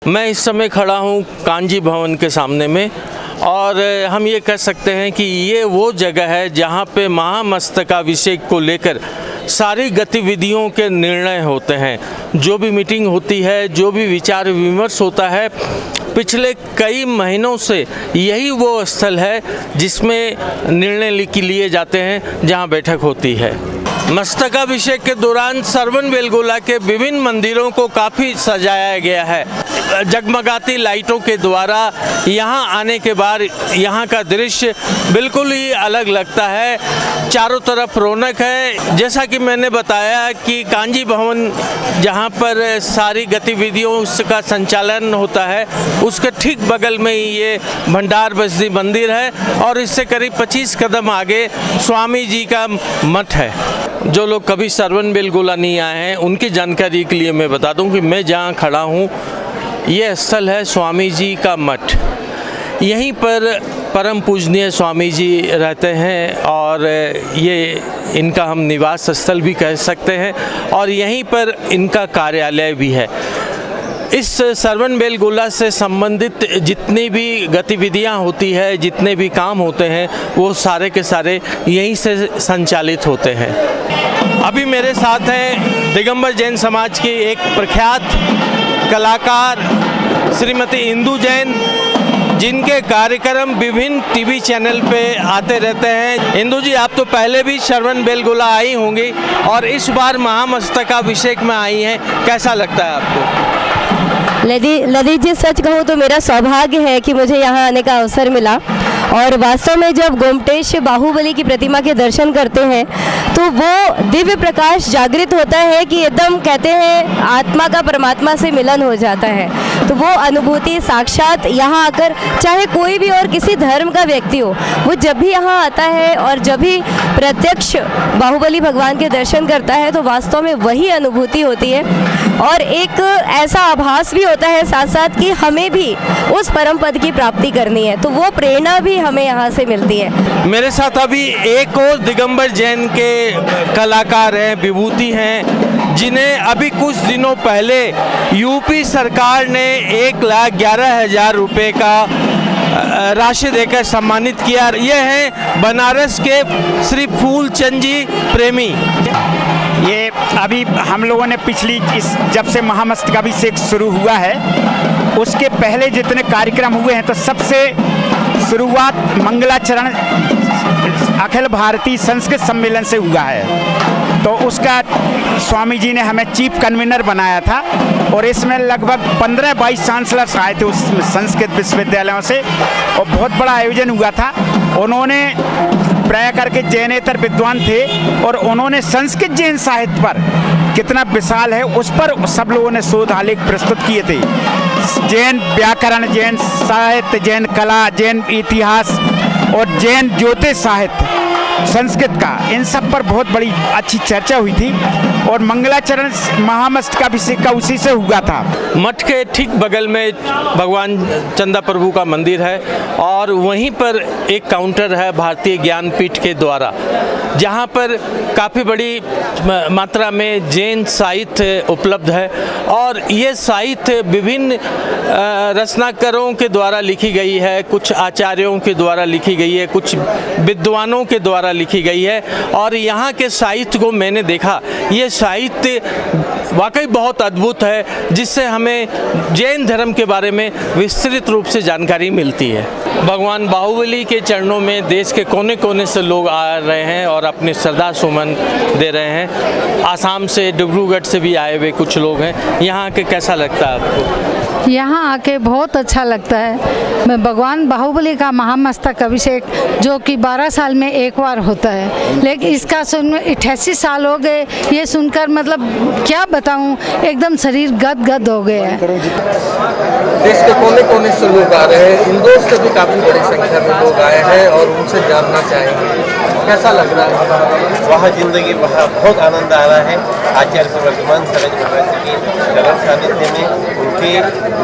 मैं इस समय खड़ा हूँ कांजी भवन के सामने में और हम ये कह सकते हैं कि ये वो जगह है जहाँ पे महामस्तकाभिषेक को लेकर सारी गतिविधियों के निर्णय होते हैं। जो भी मीटिंग होती है, जो भी विचार विमर्श होता है, पिछले कई महीनों से यही वो स्थल है जिसमें निर्णय लिए जाते हैं, जहाँ बैठक होती है। मस्तकाभिषेक के दौरान सरवन बेलगोला के विभिन्न मंदिरों को काफ़ी सजाया गया है। जगमगाती लाइटों के द्वारा यहाँ आने के बाद यहाँ का दृश्य बिल्कुल ही अलग लगता है। चारों तरफ रौनक है। जैसा कि मैंने बताया कि कांजी भवन जहाँ पर सारी गतिविधियों का संचालन होता है, उसके ठीक बगल में ही ये भंडार बस्ती मंदिर है और इससे करीब 25 कदम आगे स्वामी जी का मठ है। जो लोग कभी सरवन बेलगोला नहीं आए हैं, उनकी जानकारी के लिए मैं बता दूं कि मैं जहां खड़ा हूं, ये स्थल है स्वामी जी का मठ। यहीं पर परम पूजनीय स्वामी जी रहते हैं और ये इनका हम निवास स्थल भी कह सकते हैं और यहीं पर इनका कार्यालय भी है। इस सरवन बेलगोला से संबंधित जितनी भी गतिविधियां होती है, जितने भी काम होते हैं, वो सारे के सारे यहीं से संचालित होते हैं। अभी मेरे साथ हैं दिगंबर जैन समाज की एक प्रख्यात कलाकार श्रीमती इंदू जैन, जिनके कार्यक्रम विभिन्न टीवी चैनल पे आते रहते हैं। इंदू जी, आप तो पहले भी सरवन बेलगोला आई होंगी और इस बार महामस्तकाभिषेक में आई हैं, कैसा लगता है आपको? ललित जी, सच कहूँ तो मेरा सौभाग्य है कि मुझे यहाँ आने का अवसर मिला और वास्तव में जब गोमटेश बाहुबली की प्रतिमा के दर्शन करते हैं तो वो दिव्य प्रकाश जागृत होता है कि एकदम कहते हैं आत्मा का परमात्मा से मिलन हो जाता है। तो वो अनुभूति साक्षात यहाँ आकर, चाहे कोई भी और किसी धर्म का व्यक्ति हो, वो जब भी यहाँ आता है और जब भी प्रत्यक्ष बाहुबली भगवान के दर्शन करता है तो वास्तव में वही अनुभूति होती है और एक ऐसा आभास भी होता है साथ साथ कि हमें भी उस परम पद की प्राप्ति करनी है। तो वो प्रेरणा भी हमें यहाँ से मिलती है। मेरे साथ अभी एक और दिगंबर जैन के कलाकार हैं, विभूति हैं, जिन्हें अभी कुछ दिनों पहले यूपी सरकार ने 1,11,000 रुपये का राशि देकर सम्मानित किया। ये हैं बनारस के श्री फूलचंद जी प्रेमी। ये अभी हम लोगों ने जब से महामस्तकाभिषेक शुरू हुआ है, उसके पहले जितने कार्यक्रम हुए हैं तो सबसे शुरुआत मंगलाचरण अखिल भारतीय संस्कृत सम्मेलन से हुआ है। तो उसका स्वामी जी ने हमें चीफ कन्वीनर बनाया था और इसमें लगभग 15-22 चांसलर्स आए थे उस संस्कृत विश्वविद्यालयों से और बहुत बड़ा आयोजन हुआ था। उन्होंने प्राय करके जैनेतर विद्वान थे और उन्होंने संस्कृत जैन साहित्य पर कितना विशाल है उस पर सब लोगों ने शोध आलेख प्रस्तुत किए थे। जैन व्याकरण, जैन साहित्य, जैन कला, जैन इतिहास और जैन ज्योतिष साहित्य संस्कृत का, इन सब पर बहुत बड़ी अच्छी चर्चा हुई थी और मंगलाचरण महामस्तकाभिषेक का उसी से हुआ था। मठ के ठीक बगल में भगवान चंदा प्रभु का मंदिर है और वहीं पर एक काउंटर है भारतीय ज्ञानपीठ के द्वारा, जहां पर काफ़ी बड़ी मात्रा में जैन साहित्य उपलब्ध है और ये साहित्य विभिन्न रचनाकारों के द्वारा लिखी गई है, कुछ आचार्यों के द्वारा लिखी गई है, कुछ विद्वानों के द्वारा लिखी गई है। और यहाँ के साहित्य को मैंने देखा, ये साहित्य वाकई बहुत अद्भुत है, जिससे हमें जैन धर्म के बारे में विस्तृत रूप से जानकारी मिलती है। भगवान बाहुबली के चरणों में देश के कोने कोने से लोग आ रहे हैं और अपने श्रद्धा सुमन दे रहे हैं। आसाम से, डिब्रूगढ़ से भी आए हुए कुछ लोग हैं। यहाँ के कैसा लगता है आपको? यहाँ आके बहुत अच्छा लगता है। मैं भगवान बाहुबली का महामस्तकाभिषेक जो कि 12 साल में एक बार होता है, लेकिन इसका 88 साल हो गए। ये सुनकर मतलब क्या बताऊँ, एकदम शरीर गद हो गया है। देश के कोने कोने से लोग आ रहे हैं, इंदौर से भी काफ़ी बड़ी संख्या में लोग आए हैं और उनसे जानना चाहेंगे कैसा लग रहा है? वहाँ जिंदगी वहाँ बहुत आनंद आ रहा है। आचार्य से वर्तमान सरज महाराज की चरण सानिध्य में उनके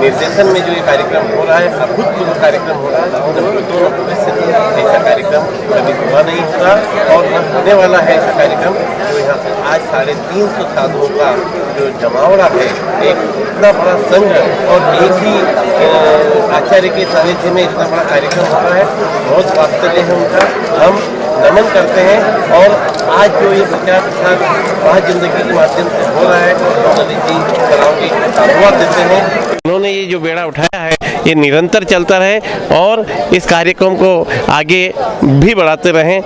निर्देशन में जो ये कार्यक्रम हो रहा है, अभूतपूर्व कार्यक्रम हो रहा है। दोनों भविष्य में ऐसा कार्यक्रम कभी हुआ नहीं होगा और न होने वाला है ऐसा कार्यक्रम। जो यहाँ आज 350 साधुओं का जो जमावड़ा है, एक इतना बड़ा संघ और एक ही आचार्य के सानिध्य में इतना बड़ा कार्यक्रम हो रहा है, बहुत वात्सल्य है उनका। हम नमन करते हैं और आज जो ये प्रचार प्रसार वहाँ जिंदगी के माध्यम से हो रहा है, नदी जी कलाओं की साधुवाद देते हैं। उन्होंने ये जो बेड़ा उठाया है ये निरंतर चलता रहे और इस कार्यक्रम को आगे भी बढ़ाते रहें।